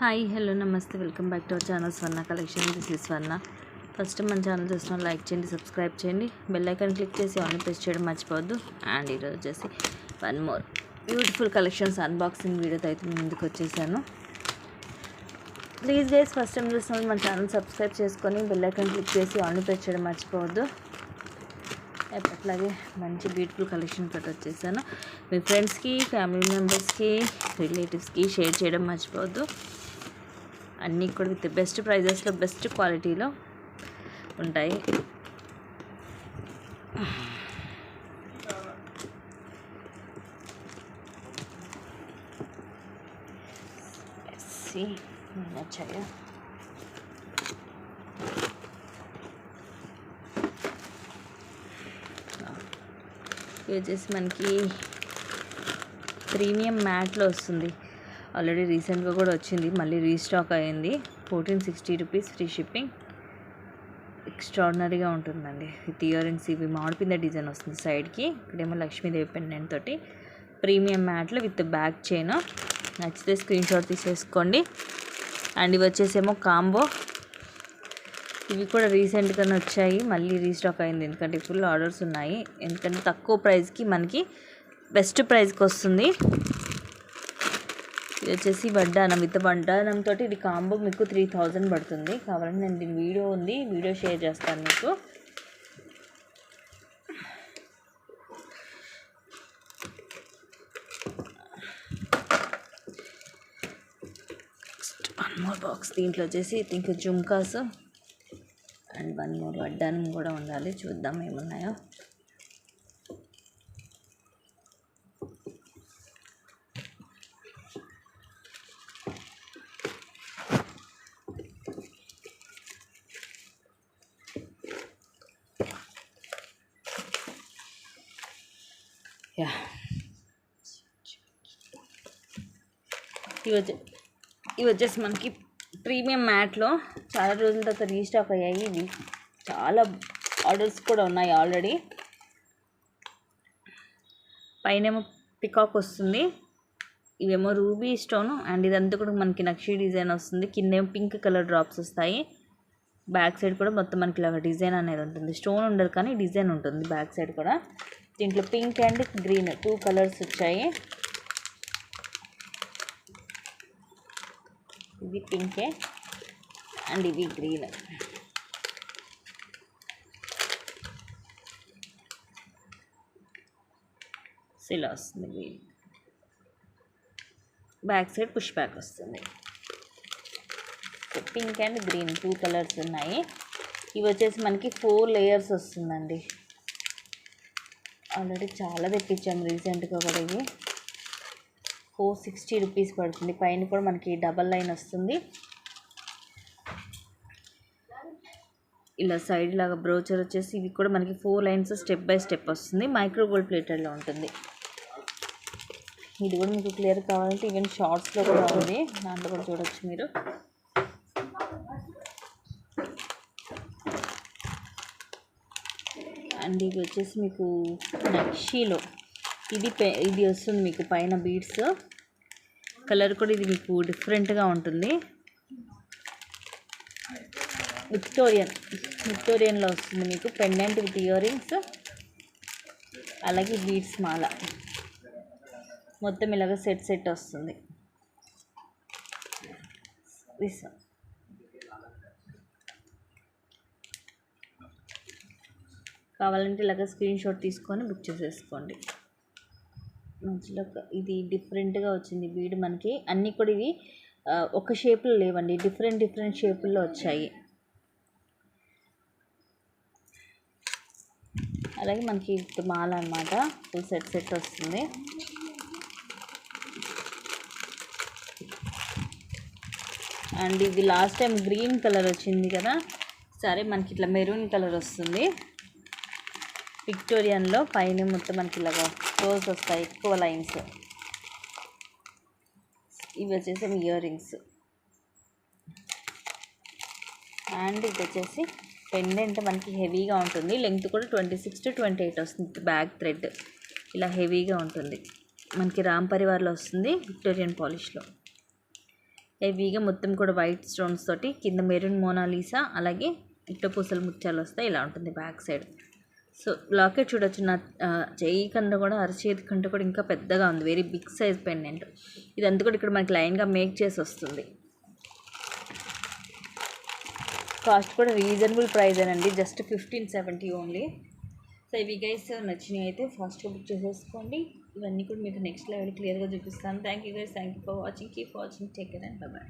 Hi hello నమస్తే welcome back to our channel Swarna collection. This is Swarna. First మన channel చూసిన like చేయండి, subscribe చేయండి, bell icon click చేసి on press చేయడం మర్చిపోవద్దు. అండ్ ఈరోజు వచ్చేసి one more beautiful collections unboxing వీడియోతో అయితే ముందుకు వచ్చేసాను. ప్లీజ్ గైస్, ఫస్ట్ టైం చూసిన మన ఛానల్ సబ్స్క్రైబ్ చేసుకొని బెల్ ఐకాన్ క్లిక్ చేసి ఆన్ ప్రెస్ చేయడం మర్చిపోవద్దు. ఎప్పట్లాగే మంచి బ్యూటిఫుల్ కలెక్షన్ తోటి వచ్చేసాను. మీ ఫ్రెండ్స్కి, ఫ్యామిలీ మెంబర్స్కి, రిలేటివ్స్కి షేర్ చేయడం మర్చిపోవద్దు. అన్నీ కూడా విత్ బెస్ట్ ప్రైజెస్లో బెస్ట్ క్వాలిటీలో ఉంటాయి. నచ్చాయా? ఇది వచ్చేసి మనకి ప్రీమియం మ్యాట్లో వస్తుంది. ఆల్రెడీ రీసెంట్గా కూడా వచ్చింది, మళ్ళీ రీస్టాక్ అయ్యింది. 1460 రూపీస్ ఫ్రీ షిప్పింగ్. ఎక్స్ట్రాడినరీగా ఉంటుందండి. విత్ ఇయర్ రింగ్స్ ఇవి మామిడిపింద డిజైన్ వస్తుంది సైడ్కి. ఇక్కడేమో లక్ష్మీదేవి పెండెంట్ తోటి ప్రీమియం మ్యాట్లో విత్ బ్యాక్ చైన్. నచ్చితే స్క్రీన్ షాట్ తీసేసుకోండి. అండ్ ఇవి వచ్చేసేమో కాంబో. ఇవి కూడా రీసెంట్గానే వచ్చాయి, మళ్ళీ రీస్టాక్ అయింది. ఎందుకంటే ఫుల్ ఆర్డర్స్ ఉన్నాయి. ఎందుకంటే తక్కువ ప్రైస్కి మనకి బెస్ట్ ప్రైస్కి వస్తుంది. ఇది వచ్చేసి వడ్డానం. విత్ వడ్డానంతో ఇది కాంబో మీకు 3000 పడుతుంది. కావాలంటే నేను దీని వీడియో ఉంది, వీడియో షేర్ చేస్తాను మీకు. One more box. దీంట్లో వచ్చేసి ఇంకా జుమ్కాస్ అండ్ వన్ మోర్ వడ్డానం కూడా ఉండాలి. చూద్దాం ఏమున్నాయో. ఇవి వచ్చేసి మనకి ప్రీమియం మ్యాట్లో చాలా రోజుల తర్వాత రీస్టాక్ అయ్యాయి. ఇవి చాలా ఆర్డర్స్ కూడా ఉన్నాయి ఆల్రెడీ. పైనేమో పికాక్ వస్తుంది, ఇవేమో రూబీ స్టోన్. అండ్ ఇదంతా కూడా మనకి నక్షి డిజైన్ వస్తుంది. కిందేమో పింక్ కలర్ డ్రాప్స్ వస్తాయి. బ్యాక్ సైడ్ కూడా మొత్తం మనకి ఇలాగ డిజైన్ అనేది ఉంటుంది. స్టోన్ ఉండదు కానీ డిజైన్ ఉంటుంది బ్యాక్ సైడ్ కూడా. దీంట్లో పింక్ అండ్ గ్రీన్ 2 కలర్స్ వచ్చాయి. ఇది పింకే అండ్ ఇది గ్రీన్. ఇలా వస్తుంది green. Back side push back వస్తుంది. పింక్ అండ్ గ్రీన్ 2 కలర్స్ ఉన్నాయి. ఇవి వచ్చేసి మనకి 4 లేయర్స్ వస్తుందండి. ఆల్రెడీ చాలా తెప్పించాము రీసెంట్గా కూడా. ఇవి 460 రూపీస్ పడుతుంది. పైన కూడా మనకి డబల్ లైన్ వస్తుంది. ఇలా సైడ్ లాగా బ్రోచర్ వచ్చేసి ఇవి కూడా మనకి 4 లైన్స్ స్టెప్ బై స్టెప్ వస్తుంది. మైక్రో గోల్డ్ ప్లేటెడ్లో ఉంటుంది. ఇది కూడా మీకు క్లియర్ కావాలంటే ఈవెన్ షార్ట్స్లో కూడా ఉంది, దాంట్లో కూడా చూడొచ్చు మీరు. అండ్ ఇది వచ్చేసి మీకు నక్షీలో ఇది వస్తుంది మీకు పైన బీడ్స్. కలర్ కూడా ఇది మీకు డిఫరెంట్గా ఉంటుంది. విక్టోరియన్లో వస్తుంది మీకు పెండెంట్ విత్ ఇయర్ రింగ్స్, అలాగే బీడ్స్ మాల. మొత్తం ఇలాగ సెట్ వస్తుంది. కావాలంటే ఇలాగ స్క్రీన్ షాట్ తీసుకొని బుక్ చేసేసుకోండి. మంచిలో ఇది డిఫరెంట్గా వచ్చింది బీడ్ మనకి. అన్నీ కూడా ఇవి ఒక షేప్లో లేవండి, డిఫరెంట్ షేపుల్లో వచ్చాయి. అలాగే మనకి మాల అన్నమాట, ఫుల్ సెట్ వస్తుంది. అండ్ ఇది లాస్ట్ టైం గ్రీన్ కలర్ వచ్చింది కదా, సరే మనకి ఇట్లా మెరూన్ కలర్ వస్తుంది. విక్టోరియన్లో పైన మొత్తం మనకి ఇలాగా రోజ్ వస్తాయి, ఎక్కువ లైన్స్. ఇవి వచ్చేసి ఇయర్ రింగ్స్. అండ్ ఇది వచ్చేసి పెండెంట్ మనకి హెవీగా ఉంటుంది. లెంగ్త్ కూడా 26 to 28 వస్తుంది. బ్యాక్ థ్రెడ్ ఇలా హెవీగా ఉంటుంది. మనకి రామ్ పరివార్లో వస్తుంది, విక్టోరియన్ పాలిష్లో. హెవీగా మొత్తం కూడా వైట్ స్టోన్స్ తోటి కింద మెరూన్ మోనాలీసా అలాగే ఇట్టపూసలు ముత్యాలు వస్తాయి. ఇలా ఉంటుంది బ్యాక్ సైడ్. సో లాకెట్ చూడొచ్చు, నా చెయ్యి కంటే కూడా అరచేతి కంటే కూడా ఇంకా పెద్దగా ఉంది. Very big size pendant. ఇదంతా కూడా ఇక్కడ మనకి లైన్గా మేక్ చేసి వస్తుంది. కాస్ట్ కూడా రీజనబుల్ ప్రైజేనండి, జస్ట్ 1570 ఓన్లీ. సో ఇవి గైస్ నచ్చినవి అయితే ఫాస్ట్గా బుక్ చేసేసుకోండి. ఇవన్నీ కూడా మీకు నెక్స్ట్ లెవెల్ క్లియర్గా చూపిస్తాను. Thank you guys, thank you for watching. Keep watching, take care and by.